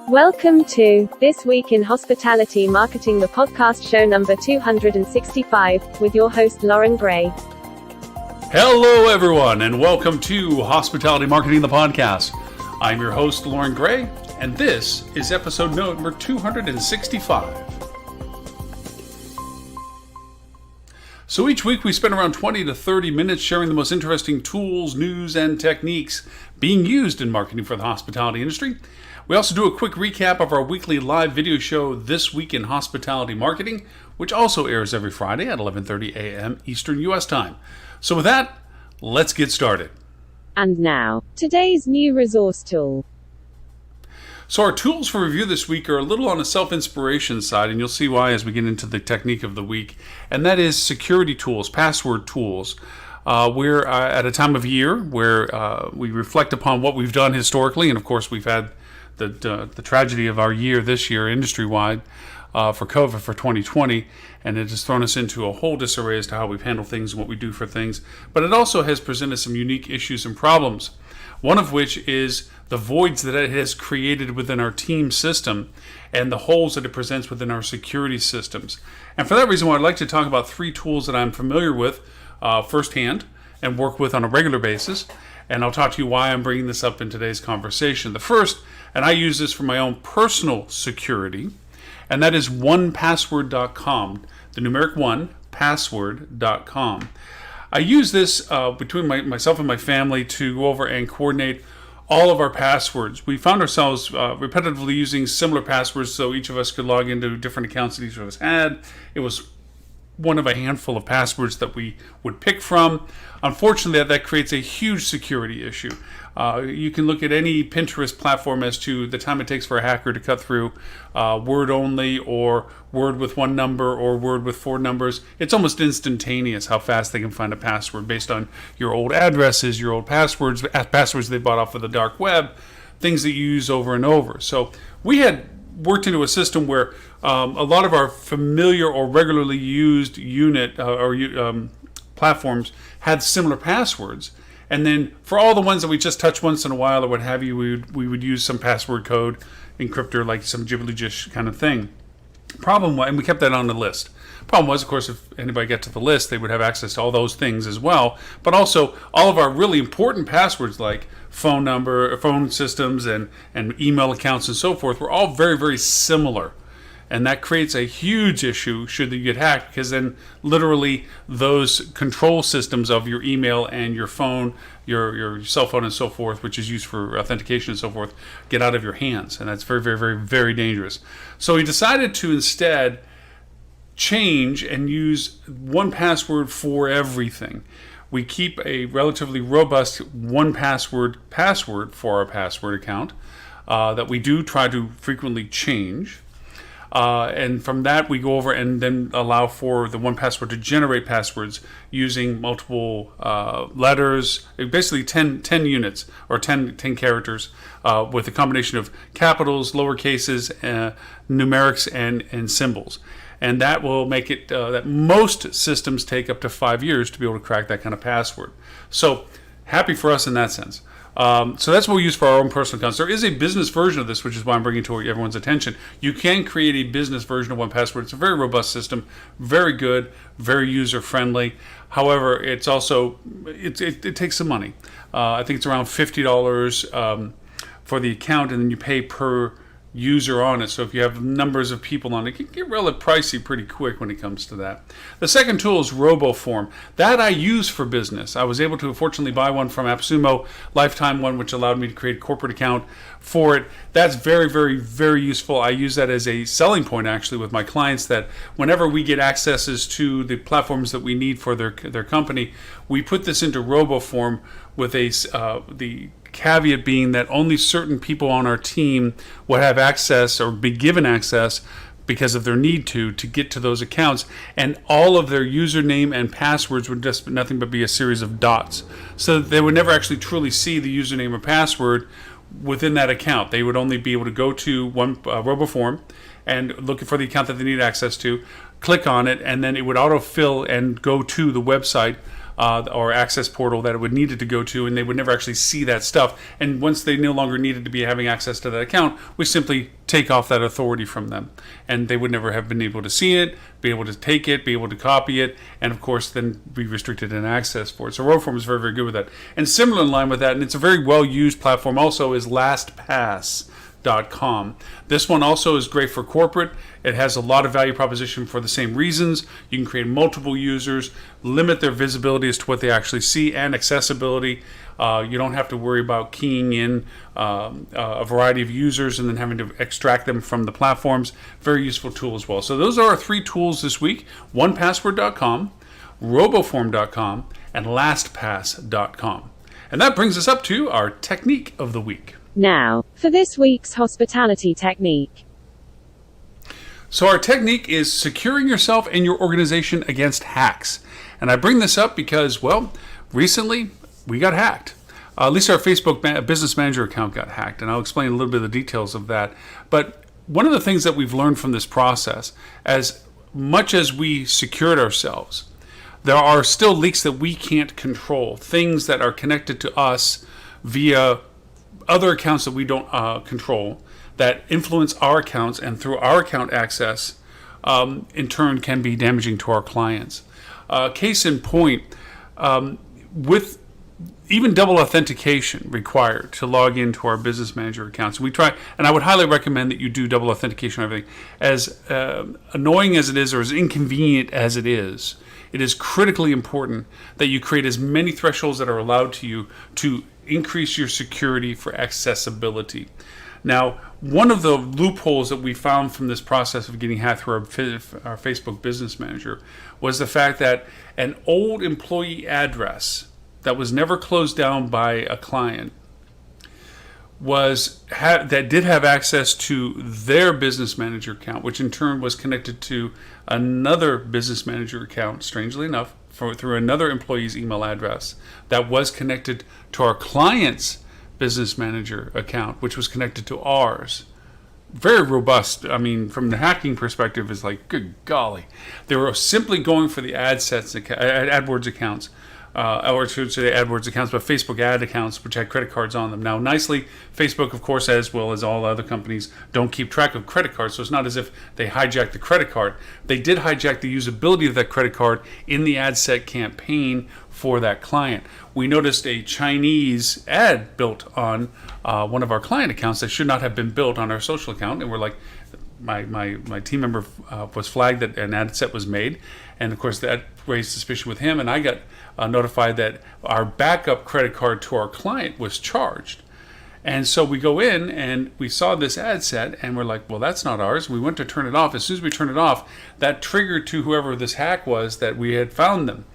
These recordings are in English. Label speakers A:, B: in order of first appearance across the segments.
A: Welcome to This Week in Hospitality Marketing, the podcast show number 265, with your host, Loren Gray.
B: Hello, everyone, and welcome to Hospitality Marketing, the podcast. I'm your host, Loren Gray, and this is episode number 265. So each week we spend around 20 to 30 minutes sharing the most interesting tools, news, and techniques being used in marketing for the hospitality industry. We also do a quick recap of our weekly live video show, This Week in Hospitality Marketing, which also airs every Friday at 11:30 a.m. Eastern U.S. time. So with that, let's get started.
A: And now, today's new resource tool.
B: So our tools for review this week are a little on the self-inspiration side, and you'll see why as we get into the technique of the week, and that is security tools, password tools. We're at a time of year where we reflect upon what we've done historically, and of course we've had the tragedy of our year this year industry-wide for COVID for 2020, and it has thrown us into a whole disarray as to how we've handled things and what we do for things. But it also has presented some unique issues and problems, one of which is the voids that it has created within our team system and the holes that it presents within our security systems. And for that reason, I'd like to talk about three tools that I'm familiar with firsthand and work with on a regular basis. And I'll talk to you why I'm bringing this up in today's conversation. The first, and I use this for my own personal security, and that is 1password.com, the numeric 1, password.com. I use this between myself and my family to go over and coordinate all of our passwords. We found ourselves repetitively using similar passwords so each of us could log into different accounts that each of us had. It was one of a handful of passwords that we would pick from. Unfortunately, that creates a huge security issue. You can look at any Pinterest platform as to the time it takes for a hacker to cut through word only or word with one number or word with four numbers. It's almost instantaneous how fast they can find a password based on your old addresses, your old passwords they bought off of the dark web, things that you use over and over. So we had worked into a system where a lot of our familiar or regularly used platforms had similar passwords. And then for all the ones that we just touch once in a while or what have you, we would use some password code encryptor, like some jibbly-jish kind of thing. Problem was, and we kept that on the list. Problem was, of course, if anybody got to the list, they would have access to all those things as well. But also all of our really important passwords like phone number, phone systems, and email accounts and so forth were all very, very similar. And that creates a huge issue should you get hacked, because then literally those control systems of your email and your phone, your cell phone and so forth, which is used for authentication and so forth, get out of your hands. And that's very, very, very, very dangerous. So we decided to instead change and use 1Password for everything. We keep a relatively robust 1Password password for our password account that we do try to frequently change. And from that, we go over and then allow for the 1Password to generate passwords using multiple letters, basically 10 units or 10 characters with a combination of capitals, lower cases, numerics, and symbols. And that will make it that most systems take up to 5 years to be able to crack that kind of password. So happy for us in that sense. So that's what we use for our own personal accounts. There is a business version of this, which is why I'm bringing to everyone's attention. You can create a business version of 1Password. It's a very robust system, very good, very user-friendly. However, it's also, it takes some money. I think it's around $50 for the account, and then you pay per user on it. So if you have numbers of people on it, it can get really pricey pretty quick when it comes to that. The second tool is RoboForm. That I use for business. I was able to fortunately buy one from AppSumo, lifetime one, which allowed me to create a corporate account for it. That's very, very, very useful. I use that as a selling point actually with my clients, that whenever we get accesses to the platforms that we need for their company, we put this into RoboForm with the caveat being that only certain people on our team would have access or be given access because of their need to get to those accounts, and all of their username and passwords would just nothing but be a series of dots, so that they would never actually truly see the username or password within that account. They would only be able to go to one RoboForm and looking for the account that they need access to, click on it, and then it would autofill and go to the website or access portal that it would need it to go to, and they would never actually see that stuff. And once they no longer needed to be having access to that account, we simply take off that authority from them, and they would never have been able to see it, be able to take it, be able to copy it, and of course then be restricted in access for it. So Roform is very, very good with that. And similar in line with that, and it's a very well used platform also, is LastPass.com. This one also is great for corporate. It has a lot of value proposition for the same reasons. You can create multiple users, limit their visibility as to what they actually see, and accessibility. You don't have to worry about keying in a variety of users and then having to extract them from the platforms. Very useful tool as well. So those are our 3 tools this week: 1password.com, roboform.com, and lastpass.com. And that brings us up to our technique of the week.
A: Now, for this week's hospitality technique.
B: So our technique is securing yourself and your organization against hacks. And I bring this up because, well, recently we got hacked. At least our Facebook Business Manager account got hacked, and I'll explain a little bit of the details of that. But one of the things that we've learned from this process, as much as we secured ourselves, there are still leaks that we can't control, things that are connected to us via other accounts that we don't control, that influence our accounts, and through our account access, in turn can be damaging to our clients. Case in point, with even double authentication required to log into our Business Manager accounts. We try, and I would highly recommend that you do double authentication on everything. As annoying as it is, or as inconvenient as it is critically important that you create as many thresholds that are allowed to you to increase your security for accessibility. Now, one of the loopholes that we found from this process of getting hacked through our Facebook Business Manager was the fact that an old employee address that was never closed down by a client that did have access to their Business Manager account, which in turn was connected to another Business Manager account, strangely enough, through another employee's email address that was connected to our client's Business Manager account, which was connected to ours. Very robust. I mean, from the hacking perspective, is like, good golly. They were simply going for the AdWords accounts, or I should say AdWords accounts, but Facebook ad accounts, which had credit cards on them. Now, nicely, Facebook, of course, as well as all other companies, don't keep track of credit cards, so it's not as if they hijacked the credit card. They did hijack the usability of that credit card in the ad set campaign for that client. We noticed a Chinese ad built on one of our client accounts that should not have been built on our social account, and we're like, my team member was flagged that an ad set was made, and of course that raised suspicion with him, and I got notified that our backup credit card to our client was charged. And so we go in and we saw this ad set, and we're like, well, that's not ours. We went to turn it off. As soon as we turned it off, that triggered to whoever this hack was that we had found them.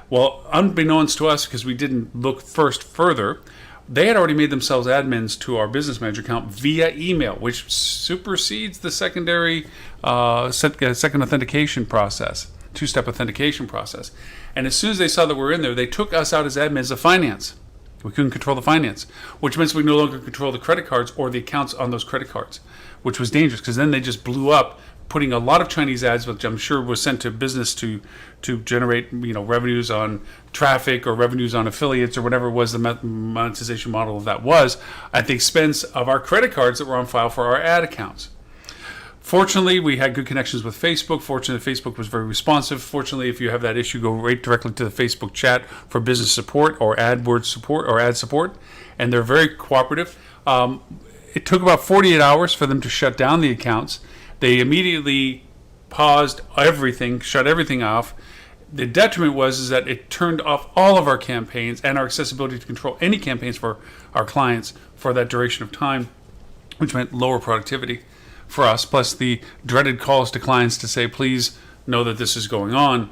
B: Well, unbeknownst to us, because we didn't look further, they had already made themselves admins to our Business Manager account via email, which supersedes the secondary second authentication process, two-step authentication process. And as soon as they saw that we were in there, they took us out as admins of finance. We couldn't control the finance, which means we no longer control the credit cards or the accounts on those credit cards, which was dangerous because then they just blew up, putting a lot of Chinese ads, which I'm sure was sent to business to generate revenues on traffic or revenues on affiliates or whatever was the monetization model of that was, at the expense of our credit cards that were on file for our ad accounts. Fortunately, we had good connections with Facebook. Fortunately, Facebook was very responsive. Fortunately, if you have that issue, go right directly to the Facebook chat for business support or AdWords support or ad support, and they're very cooperative. It took about 48 hours for them to shut down the accounts. They immediately paused everything, shut everything off. The detriment was that it turned off all of our campaigns and our accessibility to control any campaigns for our clients for that duration of time, which meant lower productivity for us, plus the dreaded calls to clients to say, please know that this is going on.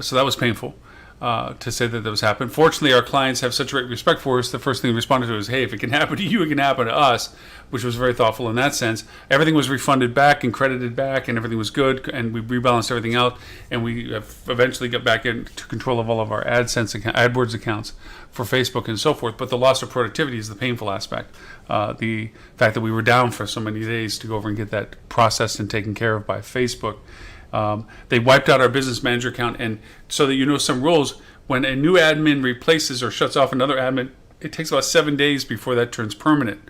B: So that was painful to say that was happening. Fortunately, our clients have such great respect for us. The first thing they responded to was, hey, if it can happen to you, it can happen to us, which was very thoughtful in that sense. Everything was refunded back and credited back, and everything was good, and we rebalanced everything out, and we eventually got back into control of all of our AdWords accounts for Facebook and so forth. But the loss of productivity is the painful aspect. The fact that we were down for so many days to go over and get that processed and taken care of by Facebook They wiped out our business manager account, and so that you know some rules, when a new admin replaces or shuts off another admin, it takes about 7 days before that turns permanent,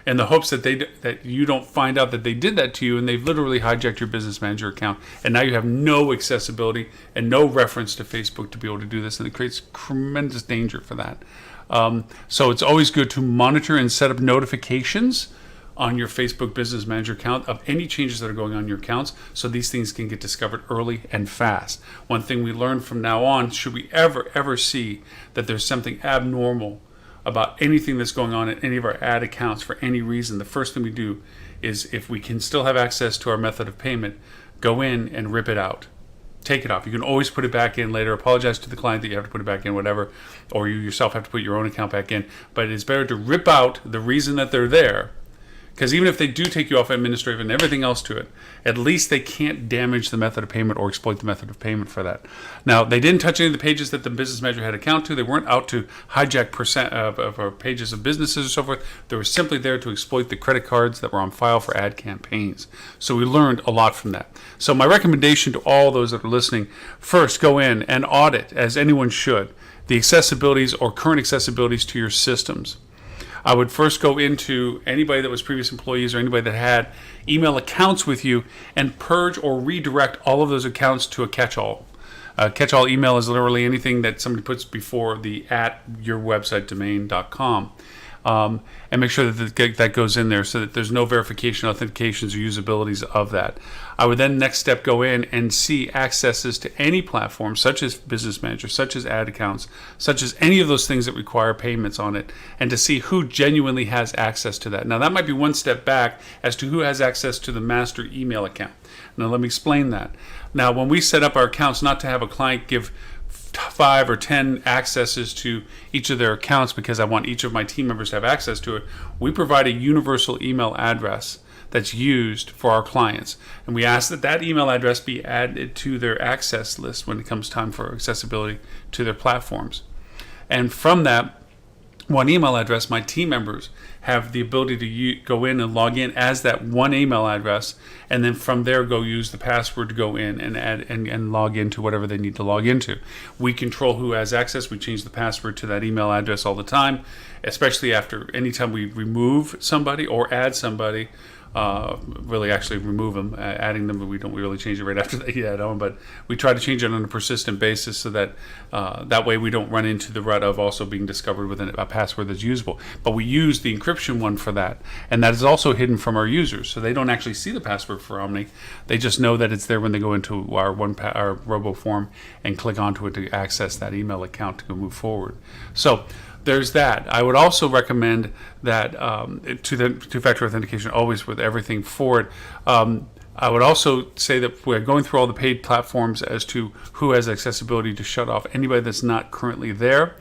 B: in the hopes that that you don't find out that they did that to you and they've literally hijacked your business manager account, and now you have no accessibility and no reference to Facebook to be able to do this, and it creates tremendous danger for that. So it's always good to monitor and set up notifications on your Facebook Business Manager account of any changes that are going on in your accounts, so these things can get discovered early and fast. One thing we learn from now on, should we ever see that there's something abnormal about anything that's going on in any of our ad accounts for any reason, the first thing we do is, if we can still have access to our method of payment, go in and rip it out. Take it off. You can always put it back in later. Apologize to the client that you have to put it back in, whatever, or you yourself have to put your own account back in. But it's better to rip out the reason that they're there, because even if they do take you off administrative and everything else to it, at least they can't damage the method of payment or exploit the method of payment for that. Now, they didn't touch any of the pages that the business manager had account to. They weren't out to hijack of pages of businesses or so forth. They were simply there to exploit the credit cards that were on file for ad campaigns. So we learned a lot from that. So my recommendation to all those that are listening, first go in and audit, as anyone should, the accessibilities or current accessibilities to your systems. I would first go into anybody that was previous employees or anybody that had email accounts with you and purge or redirect all of those accounts to a catch-all. Catch-all email is literally anything that somebody puts before the @yourwebsitedomain.com. And make sure that goes in there so that there's no verification, authentications, or usabilities of that. I would then next step go in and see accesses to any platform, such as Business Manager, such as ad accounts, such as any of those things that require payments on it, and to see who genuinely has access to that. Now, that might be one step back as to who has access to the master email account. Now, let me explain that. Now, when we set up our accounts, not to have a client give 5 or 10 accesses to each of their accounts because I want each of my team members to have access to it, we provide a universal email address that's used for our clients, and we ask that that email address be added to their access list when it comes time for accessibility to their platforms. And from that one email address, my team members have the ability to go in and log in as that one email address, and then from there go use the password to go in and add and log into whatever they need to log into. We control who has access. We change the password to that email address all the time, especially after anytime we remove somebody or add somebody. Really actually remove them, adding them, but we don't really change it right after they add on, but we try to change it on a persistent basis so that that way we don't run into the rut of also being discovered with a password that's usable. But we use the encryption one for that, and that is also hidden from our users, so they don't actually see the password for Omni. They just know that it's there when they go into our robo form and click onto it to access that email account to go move forward. So there's that. I would also recommend that two-factor authentication always with everything for it. I would also say that we're going through all the paid platforms as to who has accessibility to shut off anybody that's not currently there.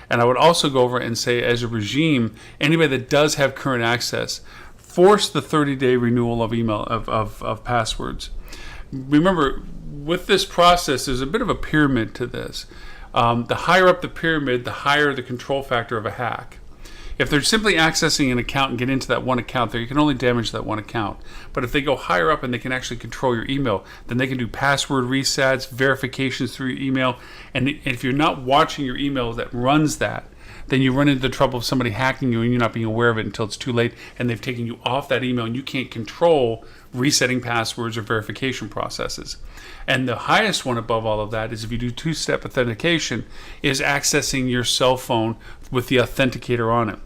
B: And I would also go over and say, as a regime, anybody that does have current access, force the 30-day renewal of email of passwords. Remember, with this process, there's a bit of a pyramid to this. The higher up the pyramid, the higher the control factor of a hack. If they're simply accessing an account and get into that one account there, you can only damage that one account. But if they go higher up and they can actually control your email, then they can do password resets, verifications through your email. And if you're not watching your email that runs that, then you run into the trouble of somebody hacking you and you're not being aware of it until it's too late and they've taken you off that email and you can't control resetting passwords or verification processes. And the highest one above all of that is, if you do two-step authentication, is accessing your cell phone with the authenticator on it.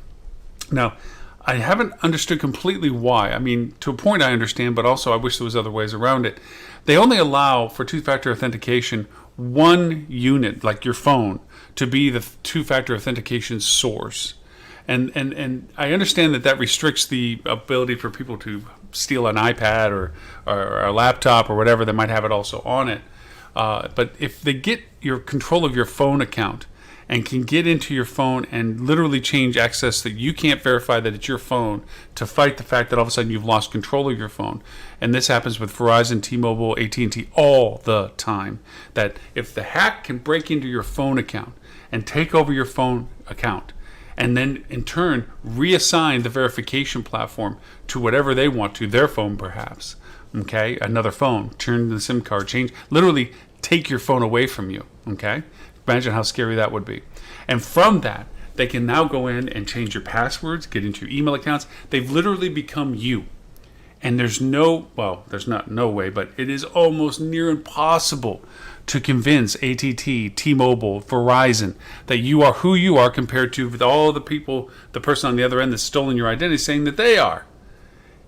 B: Now, I haven't understood completely why. I mean, to a point I understand, but also I wish there was other ways around it. They only allow for two-factor authentication one unit, like your phone, to be the two-factor authentication source. And I understand that restricts the ability for people to steal an iPad or a laptop or whatever that might have it also on it. But if they get your control of your phone account and can get into your phone and literally change access that you can't verify that it's your phone, to fight the fact that all of a sudden you've lost control of your phone. And this happens with Verizon, T-Mobile, AT&T all the time. That if the hack can break into your phone account and take over your phone account, and then in turn reassign the verification platform to whatever they want to, their phone perhaps, Okay, another phone, turn the SIM card, literally take your phone away from you. Okay, imagine how scary that would be. And from that, they can now go in and change your passwords, get into your email accounts. They've literally become you. And there's not no way, but it is almost near impossible to convince AT&T, T-Mobile, Verizon that you are who you are compared to with all the people, the person on the other end that's stolen your identity saying that they are.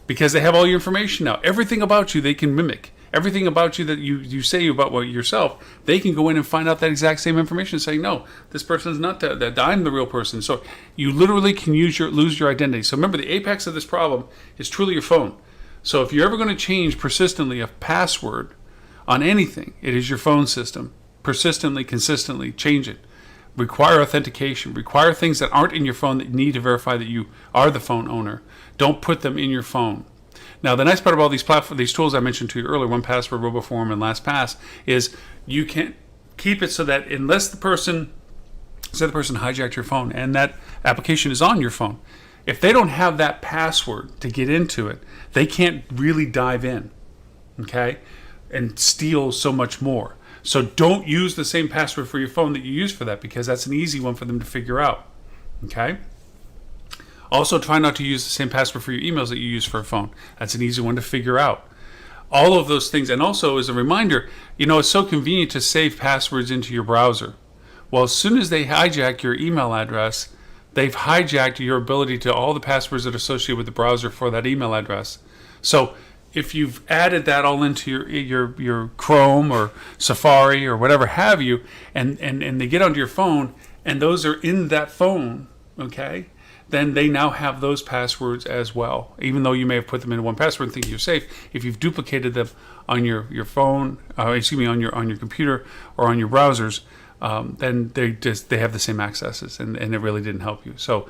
B: Because they have all your information now. Everything about you they can mimic. Everything about you that you say about yourself, they can go in and find out that exact same information, saying, no, this person is not that I'm the real person. So you literally can lose your identity. So remember, the apex of this problem is truly your phone. So if you're ever going to change persistently a password on anything, it is your phone system. Persistently, consistently, change it. Require authentication. Require things that aren't in your phone that you need to verify that you are the phone owner. Don't put them in your phone. Now, the nice part about these tools I mentioned to you earlier, 1Password, RoboForm, and LastPass, is you can keep it so that unless the person hijacked your phone and that application is on your phone, if they don't have that password to get into it, they can't really dive in, okay, and steal so much more. So don't use the same password for your phone that you use for that, because that's an easy one for them to figure out, okay? Also, try not to use the same password for your emails that you use for a phone. That's an easy one to figure out. All of those things. And also, as a reminder, it's so convenient to save passwords into your browser. Well, as soon as they hijack your email address, they've hijacked your ability to all the passwords that are associated with the browser for that email address. So if you've added that all into your Chrome or Safari or whatever have you, and they get onto your phone, and those are in that phone, okay, then they now have those passwords as well. Even though you may have put them in 1Password and think you're safe, if you've duplicated them on your phone, on your computer or on your browsers, then they have the same accesses, and it really didn't help you. So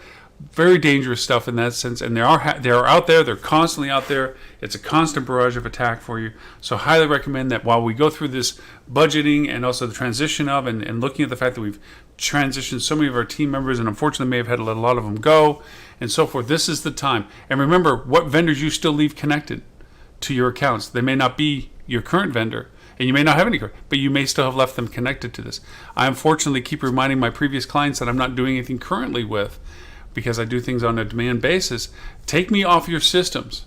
B: very dangerous stuff in that sense, and they are out there. They're constantly out there. It's a constant barrage of attack for you. So highly recommend that while we go through this budgeting and also the transition of and looking at the fact that we've transitioned so many of our team members and unfortunately may have had to let a lot of them go and so forth, this is the time. And remember what vendors you still leave connected to your accounts. They may not be your current vendor, and you may not have any, but you may still have left them connected to this. I unfortunately keep reminding my previous clients that I'm not doing anything currently with, because I do things on a demand basis. Take me off your systems.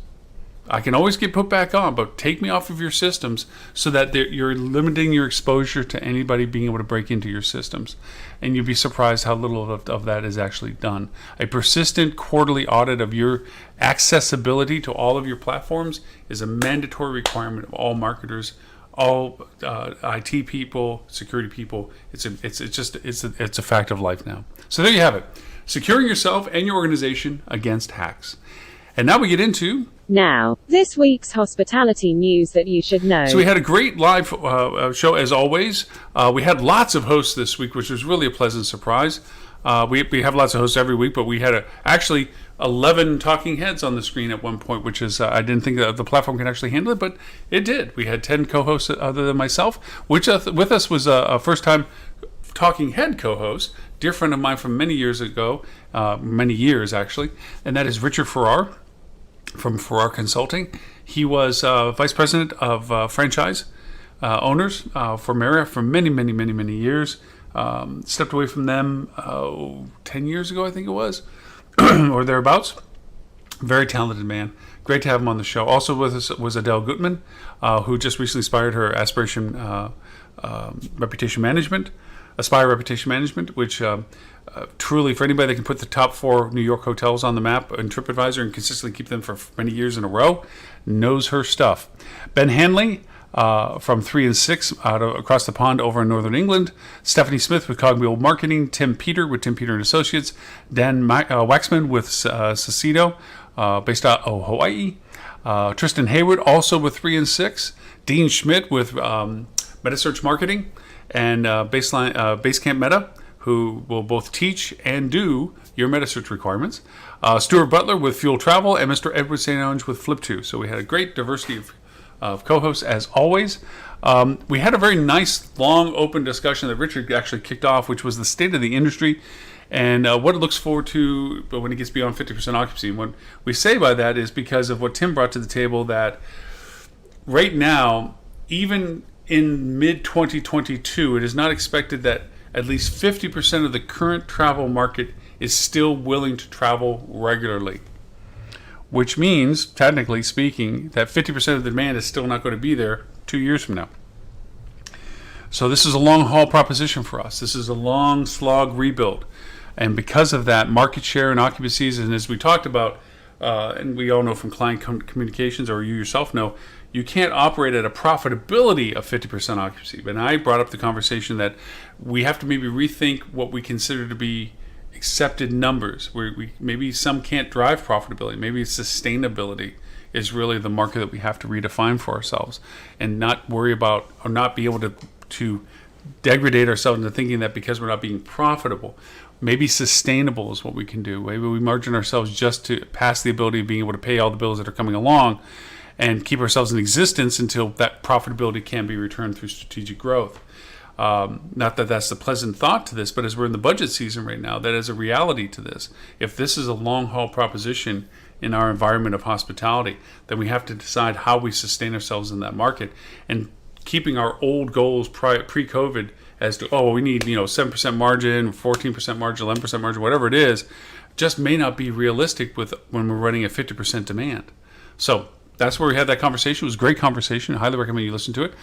B: I can always get put back on, but take me off of your systems so that you're limiting your exposure to anybody being able to break into your systems. And you'd be surprised how little of that is actually done. A persistent quarterly audit of your accessibility to all of your platforms is a mandatory requirement of all marketers, all IT people, security people. It's a fact of life now. So there you have it. Securing yourself and your organization against hacks. And now we get into
A: this week's hospitality news that you should know.
B: So we had a great live show as always. We had lots of hosts this week, which was really a pleasant surprise. We have lots of hosts every week, but we had actually 11 talking heads on the screen at one point, which is I didn't think that the platform could actually handle it, but it did. We had 10 co-hosts other than myself, which with us was a first-time talking head co-host, dear friend of mine from many years ago, many years actually, and that is Richard Farrar from Farrar Consulting. He was vice president of franchise owners for Marriott for many years. Stepped away from them 10 years ago, I think it was, or thereabouts. Very talented man. Great to have him on the show. Also with us was Adele Gutman, who just recently inspired her Reputation Management, which truly, for anybody that can put the top 4 New York hotels on the map in TripAdvisor and consistently keep them for many years in a row, knows her stuff. Ben Hanley from 3 and 6 across the pond over in Northern England. Stephanie Smith with Cogwheel Marketing. Tim Peter with Tim Peter and Associates. Dan Waxman with Cicito, based out of Hawaii. Tristan Hayward also with 3 and 6. Dean Schmidt with MetaSearch Marketing and Basecamp Meta, who will both teach and do your MetaSearch requirements. Stuart Butler with Fuel Travel, and Mr. Edward St. Ange with Flip2. So we had a great diversity of co-hosts as always. We had a very nice, long, open discussion that Richard actually kicked off, which was the state of the industry and what it looks forward to when it gets beyond 50% occupancy. And what we say by that is because of what Tim brought to the table, that right now, even in mid-2022, it is not expected that at least 50% of the current travel market is still willing to travel regularly, which means, technically speaking, that 50% of the demand is still not going to be there 2 years from now. So this is a long-haul proposition for us. This is a long slog rebuild. And because of that, market share and occupancies, and as we talked about, and we all know from client communications, or you yourself know, you can't operate at a profitability of 50% occupancy. But I brought up the conversation that we have to maybe rethink what we consider to be accepted numbers, where maybe some can't drive profitability. Maybe sustainability is really the market that we have to redefine for ourselves, and not worry about, or not be able to degrade ourselves into thinking that because we're not being profitable, maybe sustainable is what we can do. Maybe we margin ourselves just to pass the ability of being able to pay all the bills that are coming along and keep ourselves in existence until that profitability can be returned through strategic growth. Not that that's the pleasant thought to this, but as we're in the budget season right now, that is a reality to this. If this is a long-haul proposition in our environment of hospitality, then we have to decide how we sustain ourselves in that market. And keeping our old goals pre-COVID as to, we need 7% margin, 14% margin, 11% margin, whatever it is, just may not be realistic when we're running at 50% demand. So that's where we had that conversation. It was a great conversation. I highly recommend you listen to it.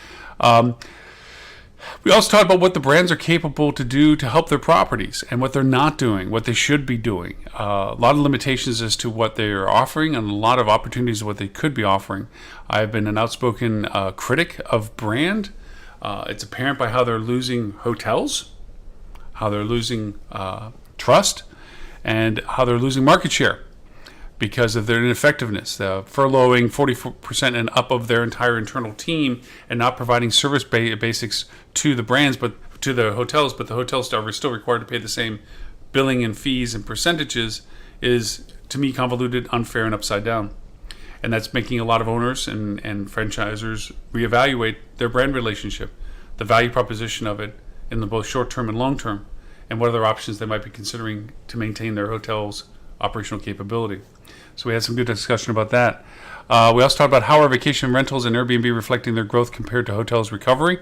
B: We also talked about what the brands are capable to do to help their properties and what they're not doing, what they should be doing. A lot of limitations as to what they are offering and a lot of opportunities of what they could be offering. I've been an outspoken critic of brand. It's apparent by how they're losing hotels, how they're losing trust, and how they're losing market share because of their ineffectiveness, furloughing 40% and up of their entire internal team and not providing service basics to the brands, but to the hotels, but the hotels are still required to pay the same billing and fees and percentages is, to me, convoluted, unfair, and upside down. And that's making a lot of owners and franchisors reevaluate their brand relationship, the value proposition of it in the both short term and long term, and what other options they might be considering to maintain their hotel's operational capability. So we had some good discussion about that. We also talked about how are vacation rentals and Airbnb reflecting their growth compared to hotels' recovery.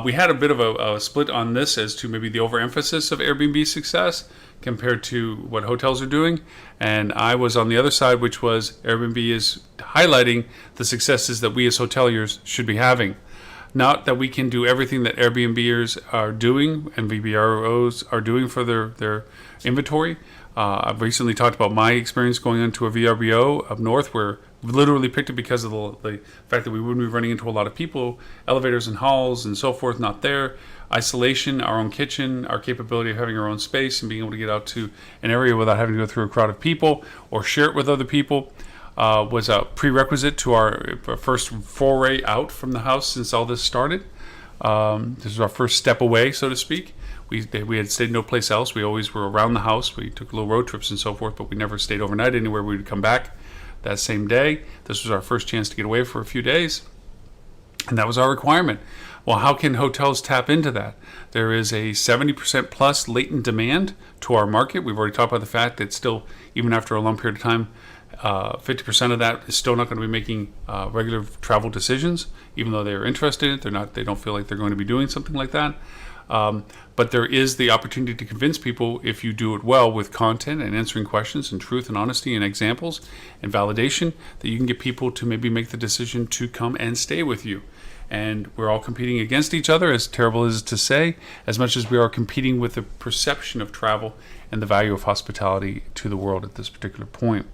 B: We had a bit of a split on this as to maybe the overemphasis of Airbnb success compared to what hotels are doing. And I was on the other side, which was Airbnb is highlighting the successes that we as hoteliers should be having. Not that we can do everything that Airbnbers are doing and VRBOs are doing for their inventory. I've recently talked about my experience going into a VRBO up north where we literally picked it because of the fact that we wouldn't be running into a lot of people, elevators and halls and so forth, not there. Isolation, our own kitchen, our capability of having our own space and being able to get out to an area without having to go through a crowd of people or share it with other people was a prerequisite to our first foray out from the house since all this started. This was our first step away, so to speak. We had stayed no place else. We always were around the house. We took little road trips and so forth, but we never stayed overnight anywhere. We would come back that same day. This was our first chance to get away for a few days, and that was our requirement. Well, how can hotels tap into that? There is a 70% plus latent demand to our market. We've already talked about the fact that still, even after a long period of time, 50% of that is still not going to be making regular travel decisions, even though they are interested in it. They don't feel like they're going to be doing something like that. But there is the opportunity to convince people, if you do it well with content and answering questions and truth and honesty and examples and validation, that you can get people to maybe make the decision to come and stay with you. And we're all competing against each other, as terrible as to say, as much as we are competing with the perception of travel and the value of hospitality to the world at this particular point.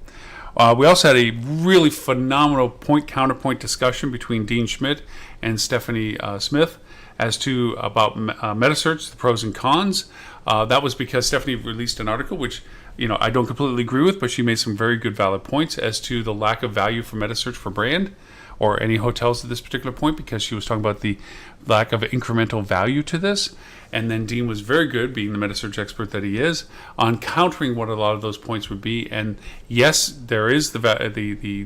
B: We also had a really phenomenal point-counterpoint discussion between Dean Schmidt and Stephanie Smith as to about metasearch, the pros and cons. That was because Stephanie released an article, which I don't completely agree with, but she made some very good valid points as to the lack of value for metasearch for brand or any hotels at this particular point, because she was talking about the lack of incremental value to this. And then Dean was very good, being the metasearch expert that he is, on countering what a lot of those points would be. And yes, there is the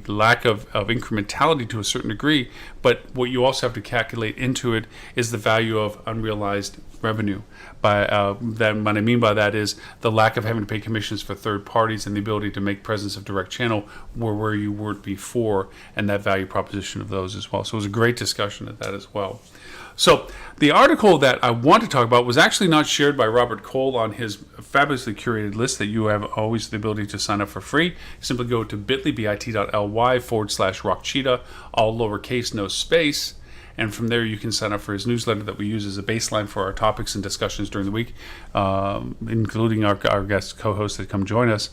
B: lack of incrementality to a certain degree, but what you also have to calculate into it is the value of unrealized revenue. Then what I mean by that is the lack of having to pay commissions for third parties and the ability to make presence of direct channel where you weren't before, and that value proposition of those as well. So it was a great discussion of that as well. So the article that I want to talk about was actually not shared by Robert Cole on his fabulously curated list that you have always the ability to sign up for free. Simply go to bit.ly/rockcheetah, all lowercase, no space. And from there, you can sign up for his newsletter that we use as a baseline for our topics and discussions during the week, including our guest co-hosts that come join us.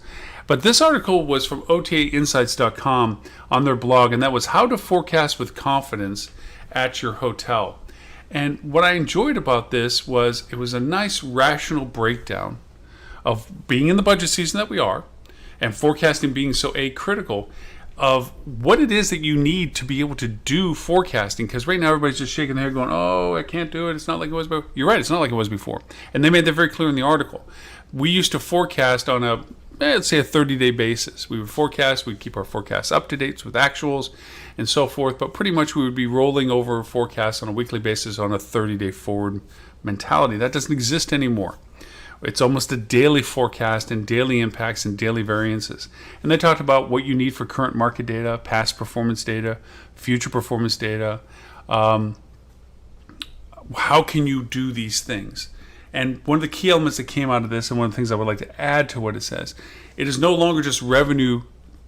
B: But this article was from OTAinsights.com on their blog, and that was how to forecast with confidence at your hotel. And what I enjoyed about this was it was a nice rational breakdown of being in the budget season that we are, and forecasting being so critical of what it is that you need to be able to do forecasting. Because right now everybody's just shaking their head going, oh, I can't do it. It's not like it was before. You're right, it's not like it was before. And they made that very clear in the article. We used to forecast on let's say a 30-day basis. We would forecast, we'd keep our forecasts up to date with actuals and so forth, but pretty much we would be rolling over forecasts on a weekly basis on a 30-day forward mentality. That doesn't exist anymore. It's almost a daily forecast and daily impacts and daily variances. And they talked about what you need for current market data, past performance data, future performance data. How can you do these things? And one of the key elements that came out of this, and one of the things I would like to add to what it says, it is no longer just revenue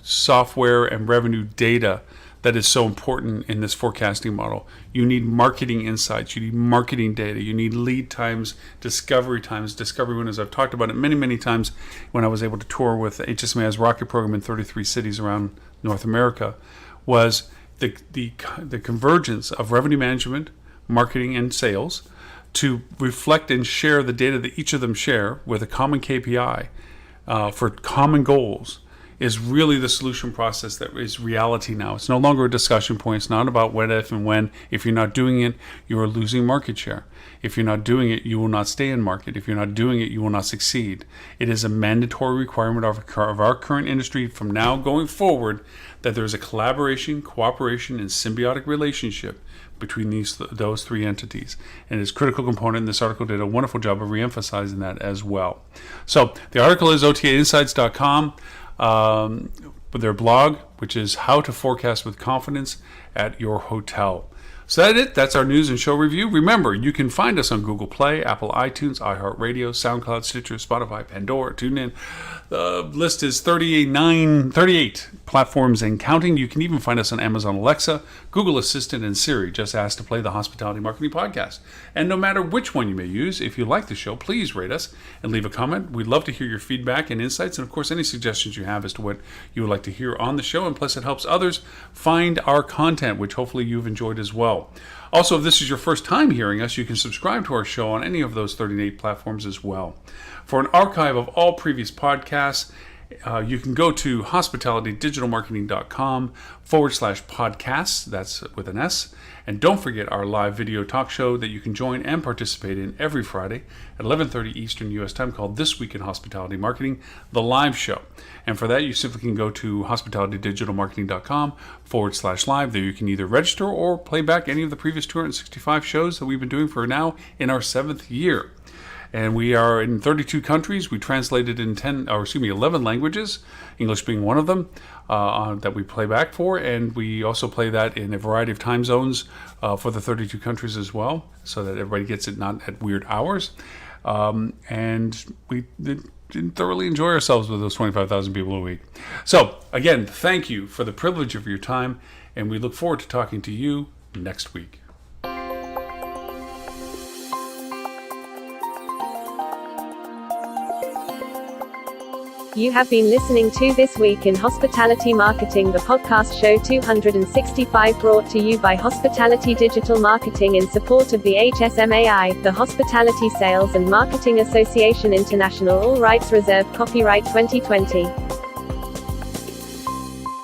B: software and revenue data that is so important in this forecasting model. You need marketing insights, you need marketing data, you need lead times, discovery windows. I've talked about it many, many times when I was able to tour with HSMA's rocket program in 33 cities around North America, was the convergence of revenue management, marketing, and sales to reflect and share the data that each of them share with a common KPI for common goals is really the solution process that is reality now. It's no longer a discussion point. It's not about what, if, and when. If you're not doing it, you are losing market share. If you're not doing it, you will not stay in market. If you're not doing it, you will not succeed. It is a mandatory requirement of our current industry from now going forward that there is a collaboration, cooperation, and symbiotic relationship between those three entities. And it's a critical component, and this article did a wonderful job of reemphasizing that as well. So the article is OTAinsights.com. With their blog, which is how to forecast with confidence at your hotel. So that's it. That's our news and show review. Remember, you can find us on Google Play, Apple iTunes, iHeartRadio, SoundCloud, Stitcher, Spotify, Pandora, TuneIn. The list is 38 platforms and counting. You can even find us on Amazon Alexa, Google Assistant, and Siri. Just ask to play the Hospitality Marketing Podcast. And no matter which one you may use, if you like the show, please rate us and leave a comment. We'd love to hear your feedback and insights, and of course, any suggestions you have as to what you would like to hear on the show. And plus, it helps others find our content, which hopefully you've enjoyed as well. Also, if this is your first time hearing us, you can subscribe to our show on any of those 38 platforms as well. For an archive of all previous podcasts, you can go to hospitalitydigitalmarketing.com/podcasts. That's with an S. And don't forget our live video talk show that you can join and participate in every Friday at 11:30 Eastern U.S. time, called This Week in Hospitality Marketing, the live show. And for that, you simply can go to hospitalitydigitalmarketing.com/live. There you can either register or play back any of the previous 265 shows that we've been doing for now in our 7th year. And we are in 32 countries. We translated in 11 languages, English being one of them, that we play back for. And we also play that in a variety of time zones for the 32 countries as well, so that everybody gets it not at weird hours. And we did thoroughly enjoy ourselves with those 25,000 people a week. So, again, thank you for the privilege of your time, and we look forward to talking to you next week.
A: You have been listening to This Week in Hospitality Marketing, the podcast show 265, brought to you by Hospitality Digital Marketing in support of the HSMAI, the Hospitality Sales and Marketing Association International. All rights reserved. Copyright 2020.